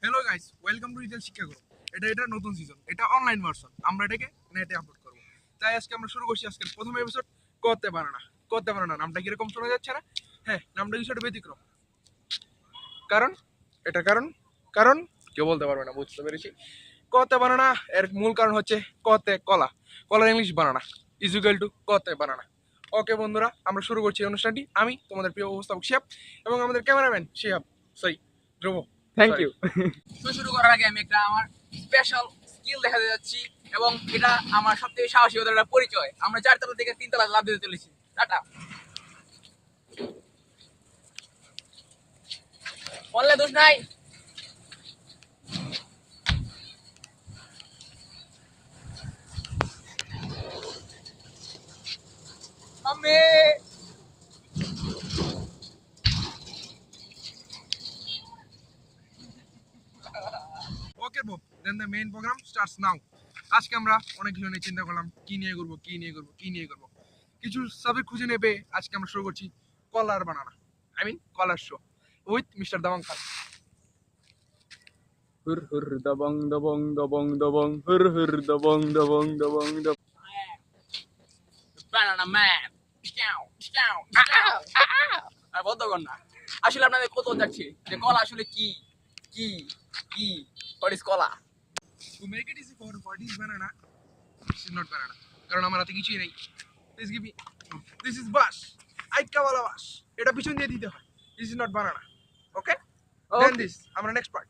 Hello guys, welcome to retail শিক্ষা গুরু। এটা নতুন সিজন, এটা অনলাইন ভার্সন। আমরা এটাকে নেটে আপলোড করব। তাই আজকে আমরা শুরু করছি আজকের প্রথম এপিসোড করতে পারে না। নামটা কিরকম শোনা যাচ্ছে না? হ্যাঁ, নামটা কিছুটা ব্যতিক্রম। কারণ এটা কারণ কারণ কেউ বলতে পারবে না, বুঝতে পেরেছি। করতে বানানা এর মূল কারণ হচ্ছে কতে কলা, কলার ইংলিশ বানানা ইজুকাল টু কতে বানানা। ওকে বন্ধুরা, আমরা শুরু করছি এই অনুষ্ঠানটি। আমি তোমাদের প্রিয় উপস্থাপক শিহাব এবং আমাদের cameraman Shihab sorry Dhruba. Thank you. শুরু করার আগে আমি একটা আমার স্পেশাল স্কিল দেখাতে যাচ্ছি এবং এটা আমার সবথেকে সাহসিকতার একটা পরিচয়। আমরা 4 তলা থেকে 3 তলা লাফ দিতে চলেছি। টাটা। বললে দোষ নাই। আমি ওকে Bob, then the main program starts now. আজকে আমরা অনেক কিছু নিয়ে চিন্তা করলাম, কি নিয়ে করবো। কিছু সাবজেক্ট খুঁজে নেবে আজকে আমরা শুরু করছি কলার বানানা, কলার শো উইথ মিস্টার দামাং খান। হুর হুর দবং দবং দবং দবং হুর হুর দবং দবং দবং দবং। বানানা ম্যান। আর বলতো না, আসলে আপনাদের কত যাচ্ছে যে কলা আসলে কি কি কি হোয়াট ইজ কলা। To make it easy for what is banana, this is not banana, কারণ আমার হাতে কিছুই নেই। Please give me, this is বাস, আইকাওয়ালা বাস, এটা পিছন দিয়ে দিতে হয়। This is not banana. Okay, then this আমরা next part.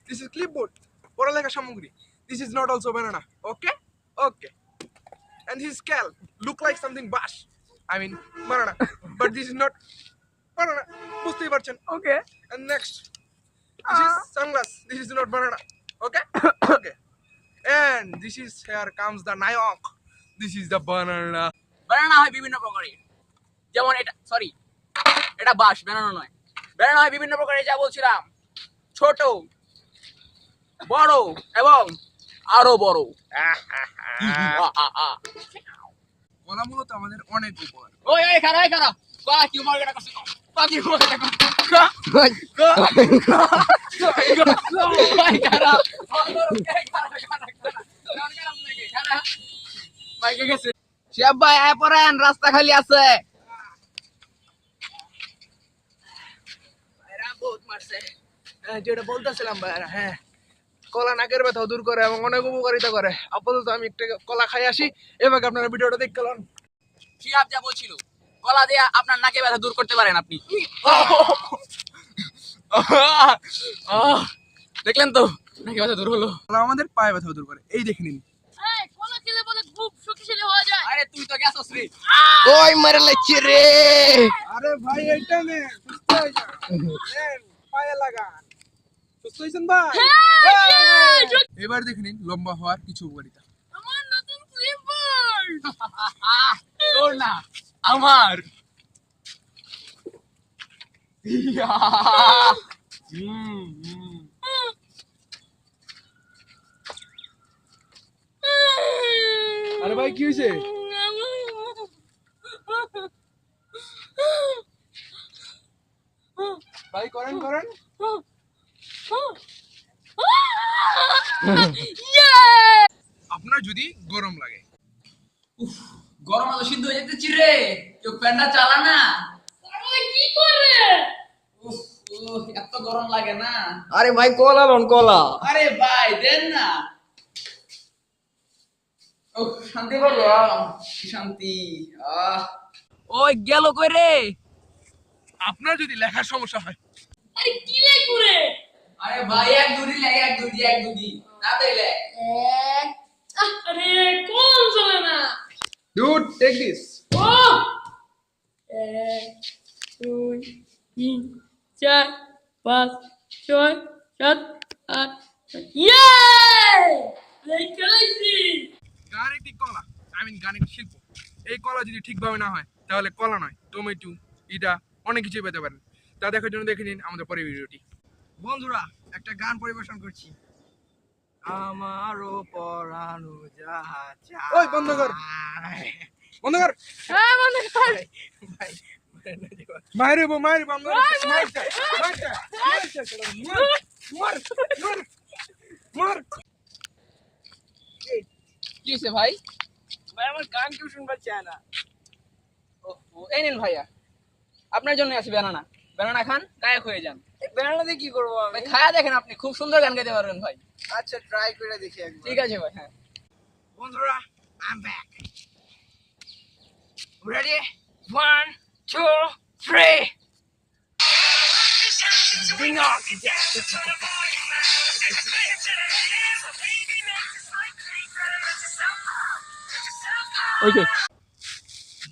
This is clipboard, পড়ালেখা সামগ্রী। This is not also banana. Okay okay, and his scalp look like something bash, banana, but this is not banana, বুঝতেই পারছেন। ওকে। And next, this is sunglass, this is not banana. Okay okay, and this is, here comes the nayak, this is the banana. বানানা হয় বিভিন্ন প্রকারের, যেমন এটা sorry এটা বাঁশ, বানানো নয়। বানানা হয় বিভিন্ন প্রকারের, যা বলছিলাম, ছোট, বড় এবং আরো বড়। কলা মূলত আমাদের অনেক উপকার। ওই ওই খারা কলা কি মার্কেট করছে, কলা কি মার্কেট করছে, ভাই আয় পড়েন, রাস্তা খালি আছে। যেটা বলতেছিলাম ভাইরা, হ্যাঁ, কলা নাকের ব্যথাও দূর করে এবং অনেক উপকারিতা করে। আপাতত আমি একটা কলা খাই আসি, এভাবে আপনারা ভিডিওটা দেখতে পারেন। শিহাব যা বলছিল, কলা দিয়ে আপনার নাকে ব্যথা দূর করতে পারেন আপনি। দেখলেন তো, নাকে ব্যথা দূর হলো। কলা আমাদের পায়ে ব্যথাও দূর করে, এই দেখে নিন। কলা খেলে বলে খুব শক্তিশালী হওয়া যায়। আরে তুই তো গেছস রে। ওই মারে লাগছে রে। আরে ভাই, এইটা নে, সুস্থ হয়ে যা, নেন, পায়ে লাগান, সুস্থ হয়েছেন ভাই। এবার দেখে নিন লম্বা হওয়ার কিছু উপকারিতা। আমার নতুন ক্লিপবোর্ড। তোর না, আমার। আরে ভাই, কি হয়েছে? ভাই করেন। আপনার যদি গরম লাগে, গরম আলো সিদ্ধ হয়ে যেতেছি রে, কেউ ফ্যানটা চালা না। তাহলে কি করে? উফ, এত গরম লাগে না। আরে ভাই কলা লন কলা। আরে ভাই দেন না। ওহ, শান্তি করলো, কি শান্তি। ওই গেল কই রে? আপনার যদি লেখার সমস্যা হয়, আরে কি লে করে? আরে ভাই এক দুটি লেগে, এক দুটি তাড়াতাড়ি লেখ। আরে কোন চলে না। Dude take this. ও 1 2 3 4 5 6 7 8 ইয়ে লেখাইছি। গান একটি কলা, গান একটি শিল্প। এই কলা যদি ঠিকভাবে না হয় তাহলে কলা নয়, টমেটো, ইটা অনেক কিছুই পেতে পারেন। তা দেখার জন্য দেখে নিন আমাদের পরের ভিডিওটি। বন্ধুরা, একটা গান পরিবেশন করছি। আমারও পরানো যাহা চায়। ওই বন্ধ কর। হ্যাঁ মনে কর। ভাই মারবো আমরা মার কি হয়েছে ভাই? ভাই আমার গান কেউ শুনবার চায় না। ও এই নিন ভাইয়া, আপনার জন্য আছে ব্যানানা। ব্যানানা খান, গায়ক হয়ে যান। বেড়ানা দিয়ে কি করবো আমি? ভাই খায়া দেখেন, আপনি খুব সুন্দর গান গাইতে পারবেন ভাই। আচ্ছা ট্রাই করে দেখি একবার। ঠিক আছে ভাই, হ্যাঁ। বন্ধুরা I'm back. Ready? 1, 2, 3. Bring on. ওকে,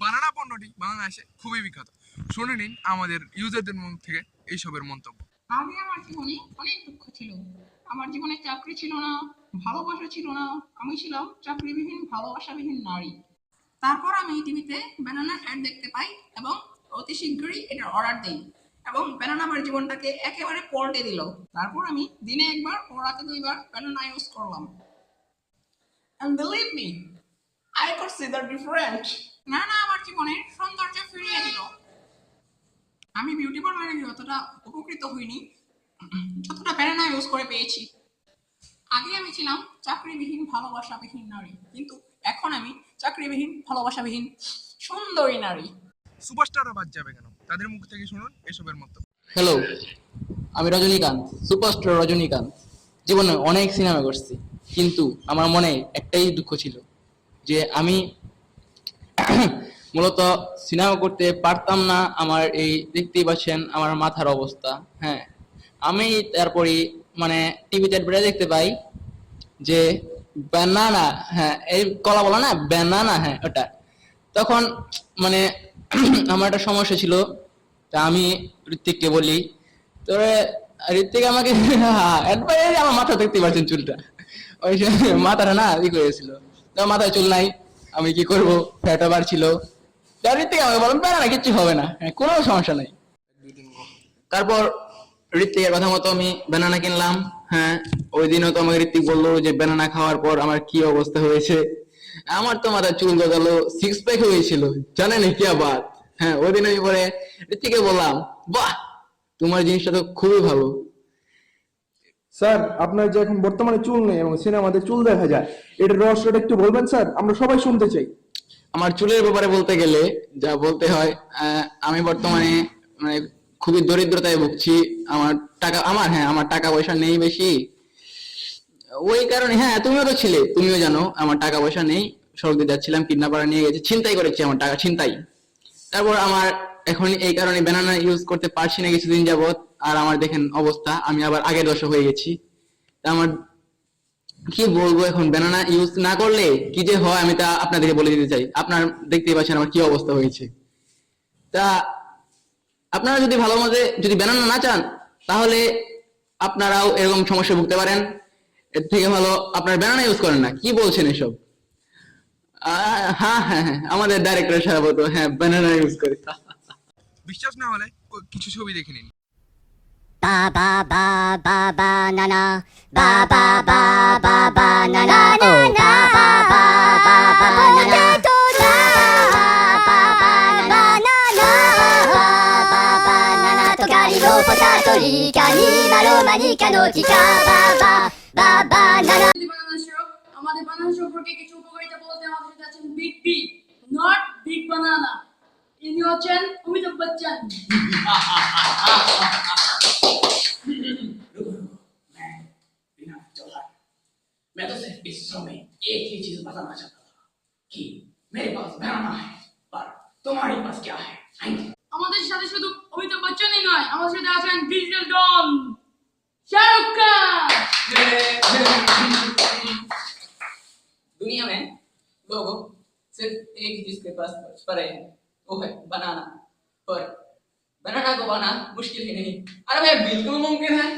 বানানা পণ্যটি বাংলাদেশে খুবই বিখ্যাত। শুনে নিন আমাদের ইউজারদের মুখ থেকে এইসবের মন্তব্য। আগে আমার জীবনে অনেক দুঃখ ছিল। আমার জীবনে চাকরি ছিল না, ভালোবাসা ছিল না। আমি ছিলাম চাকরিবিহীন, ভালোবাসাবিহীন নারী। তারপর আমি টিভিতে ব্যানানার অ্যাড দেখতে পাই এবং অতি শীঘ্রই এটার অর্ডার দিই এবং ব্যানানা আমার জীবনটাকে একেবারে পাল্টে দিল। তারপর আমি দিনে একবার ও রাতে 2বার ব্যানানা ইউজ করলাম। And believe me, I could see the difference. Banana আমার জীবনের সৌন্দর্য ফিরিয়ে দিল। আমি বিউটি পার্লারে গিয়ে অতটা উপকৃত হইনি যতটা ব্যানানা ইউজ করে পেয়েছি। আগে আমি ছিলাম চাকরিবিহীন, ভালোবাসাবিহীন নারী, কিন্তু এখন আমি চাকরিবিহীন, ভালোবাসাবিহীন সুন্দরী নারী। সুপারস্টাররা বাদ যাবে কেন? তাদের মুখ থেকে শুনুন এসবের মন্তব্য। হ্যালো, আমি রজনীকান্ত, সুপারস্টার রজনীকান্ত। জীবনে অনেক সিনেমা করছি, কিন্তু আমার মনে একটাই দুঃখ ছিল যে আমি মূলত সিনেমা করতে পারতাম না। আমার এই দেখতেই পাচ্ছেন আমার মাথার অবস্থা। হ্যাঁ, আমি তারপরে মানে টিভিতে বেড়ে দেখতে পাই যে ব্যানানা, হ্যাঁ এই কলা বলা না ব্যানানা, হ্যাঁ ওটা। তখন মানে আমার একটা সমস্যা ছিল, তা আমি ঋত্বিককে বলি, তোরে ঋত্বিক আমাকে একবার আমার মাথা দেখতে পাচ্ছেন চুলটা, ওই মাথাটা না ই করেছিল, তো মাথায় চুল নাই, আমি কি করব, ফ্যাট ওভার ছিল। ঋত্বিক আমাকে বললাম ব্যানানা কিচ্ছু হবে না, হ্যাঁ কোনো সমস্যা নাই। তারপর ঋত্বিকের কথা মতো আমি ব্যানানা কিনলাম। হ্যাঁ, ওই দিনও তো আমাকে ঋত্বিক বললো যে ব্যানানা খাওয়ার পর আমার কি অবস্থা হয়েছে। আমার তো মাথায় চুল গজালো, 6 প্যাক হয়েছিল, জানেন কি আবার। হ্যাঁ, ওই দিন আমি পরে ঋত্বিককে বললাম, বাহ তোমার জিনিসটা তো খুবই ভালো। স্যার আপনার যে এখন বর্তমানে চুল নেই এবং সিনেমাতে চুল দেখা যায়, এটার রহস্যটা একটু বলবেন স্যার, আমরা সবাই শুনতে চাই। আমার চুলের ব্যাপারে বলতে গেলে যা বলতে হয়, আমি বর্তমানে মানে খুবই দরিদ্রতায় ভুগছি। আমার টাকা পয়সা নেই বেশি, ওই কারণে। হ্যাঁ, তুমিও তো ছিলে, তুমিও জানো আমার টাকা পয়সা নেই। সড়ক দিয়ে যাচ্ছিলাম, কিডন্যাপাররা নিয়ে গেছে, ছিনতাই করেছে আমার টাকা, ছিনতাই। তারপর আমার এখন এই কারণে ব্যানানা ইউজ করতে পারছি না কিছুদিন যাবত। আর আমার দেখেন অবস্থা, আমি আবার আগের দশা হয়ে গেছি। তা আমার কি বলবো, এখন ব্যানানা ইউজ না করলে কি যে হয় আমি তা আপনাদেরকে বলে দিতে চাই। আপনার দেখতেই পাচ্ছেন আমার কি অবস্থা হয়েছে। তা আপনারা যদি ভালো মতে যদি ব্যানানা না চান, তাহলে আপনারাও এরকম সমস্যা ভুগতে পারেন। এর থেকে ভালো আপনার ব্যানানা ইউজ করেন না। কি বলছেন এসব? হ্যাঁ হ্যাঁ হ্যাঁ, আমাদের ডাইরেক্টর সাহেব তো হ্যাঁ ব্যানানা ইউজ করে। বিশ্বাস না হলে কিছু ছবি দেখে নিন। Ba ba ba ba banana, ba ba ba ba banana, oh ba ba ba ba banana, ba ba ba banana, ba ba banana, tocari lo potato, rica ni malo manica notica, ba ba ba banana. আমাদের বানানা সম্পর্কে কিছু উপকারিতা বলতে আমাদের সাথে আছেন big B, not big বানানা। ইনি হচ্ছেন অমিতাভ বচ্চন। मैं तो सिर्फ इस शो में एक ही चीज बताना चाहता था कि मेरे पास बनाना है, पर तुम्हारे पास क्या है? আমাদের সাথে শুধু অমিতাভ বচ্চনই নয়, আমাদের সাথে আছেন ডিজিটাল ডন শাহরুখ খান। दुनिया में लोग सिर्फ एक ही चीज के पास पड़े हैं, वो है बनाना। पर बनाना को पाना मुश्किल ही नहीं, अरे भाई बिल्कुल मुमकिन है।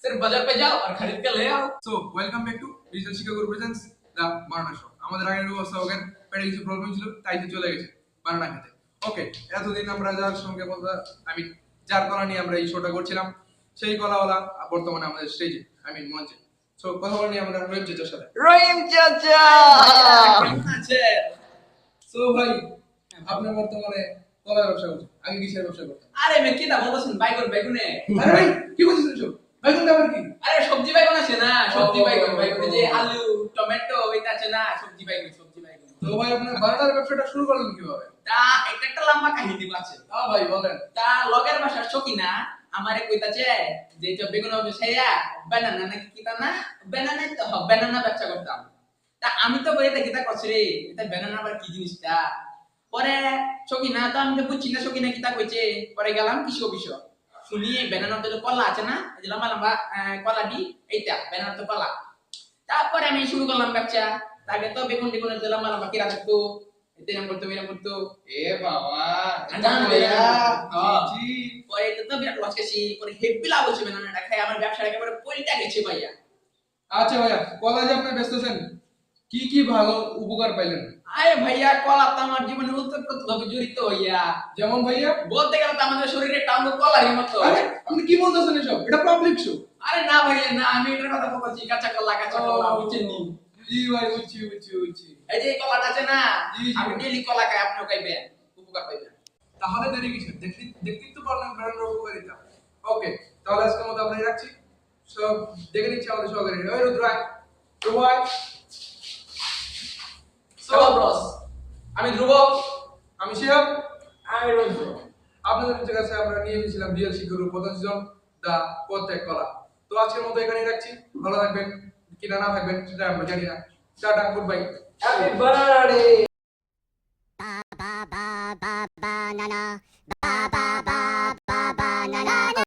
सिर्फ बाजार पे जाओ और खरीद कर ले आओ। So welcome back to digital Chicago presents the banana show. আমাদের আগের অবস্থা ওখানে পেটে কিছু প্রবলেম ছিল, তাই তো চলে গেছে বানানা খেতে। ওকে, এতদিন আমরা যার সঙ্গে বলতে যার কলা নিয়ে আমরা এই শোটা করছিলাম, সেই কলাওয়ালা বর্তমানে আমাদের স্টেজে মঞ্চে। সো কথা বলে নিয়ে আমরা রহিম চাচার সাথে। রহিম চাচা সো ভাই, আপনি বর্তমানে কলার ব্যবসা করছেন, আগে কিসের ব্যবসা করতেন? আরে মে কি তা বলতেছেন বাইগন বেগুনে? আরে ভাই কি বলছিস এসব? বেগুনটা আবার কি? আরে সবজি বাইগন আছে না, সবজি ও, বাইগন, বাইগনে যে আলু টমেটো এটা আছে না, সবজি বাইগন, সবজি বাইগন। তো ভাই আপনার বানানার ব্যবসাটা শুরু করলেন কিভাবে? তা একটা একটা লম্বা কাহিনী আছে। ভাই বলেন। তা লগের বাসার সকিনা আমারে কইতাছে যে এটা বেগুন ব্যবসায়ীরা বানানা নাকি কিতা না, বানানা তো বানানা ব্যবসা করতাম। তা আমি তো বলি এটা কিতা করছে রে, এটা বানানা আবার কি জিনিসটা? পরে সকিনা তো আমি তো বুঝছি না সকিনা কিতা কইছে। পরে গেলাম কৃষি অফিস, শুনি বানানা তো কলা আছে না, এই যে লম্বা লম্বা কলা দি, এইটা বানানা তো কলা। তারপরে আমি শুরু করলাম ব্যবসা। আগে তো বেগুন টেগুনের যে লম্বা লম্বা কিরা থাকতো, এরকম করতো এরকম করতো। এ বাবা, জানো ভাইয়া? জি। পরে তো বিরাট লস গেছি, পরে হেভি লাভ হচ্ছে বানানাটা খাই, আমার ব্যবসা একেবারে পল্টা গেছে ভাইয়া। আচ্ছা ভাইয়া, কলা যে আপনি বেচতেছেন, কি কি ভালো উপকার পাইলেন? আরে ভাইয়া কলা তো আমার জীবনে ওতপ্রোতভাবে জড়িত হইয়া। যেমন ভাইয়া? বলতে গেলে তো আমাদের শরীরে টাউন কলারই মতো। আরে আপনি কি বলতেছেন এসব? এটা পাবলিক শো। আরে না ভাইয়া না, আমি এটার কথা বলছি, কাঁচা কলা বুঝছেন নি? জি ভাই, বুঝছি। এই যে এই কলাটা আছে না, জি, জি। আমি ডেইলি কলা খাই, আপনিও খাইবেন, উপকার পাইবেন। তাহলে দেরি কিসের? দেখতেই তো পারলেন ব্র্যান্ডের উপকারিতা। ওকে, তাহলে আজকের মতো আমরা রাখছি। সব দেখে নিচ্ছি আমাদের সহকারী। ওই রুদ্রায়, রুবাই, সো ব্রস, আমি ধ্রুব, আমি শিহাব। আমি রঞ্জু। আপনাদের কাছে আমরা নিয়ে এসেছিলাম রিয়েল শিক্ষার প্রধান সিজন দা প্রত্যেক কলা। তো আজকের মতো এখানেই রাখছি। ভালো থাকবেন কিনা না থাকবেন সেটা আমরা জানি না। Tata, good bye. Happy birthday. Ba ba ba ba banana. Ba ba ba ba banana.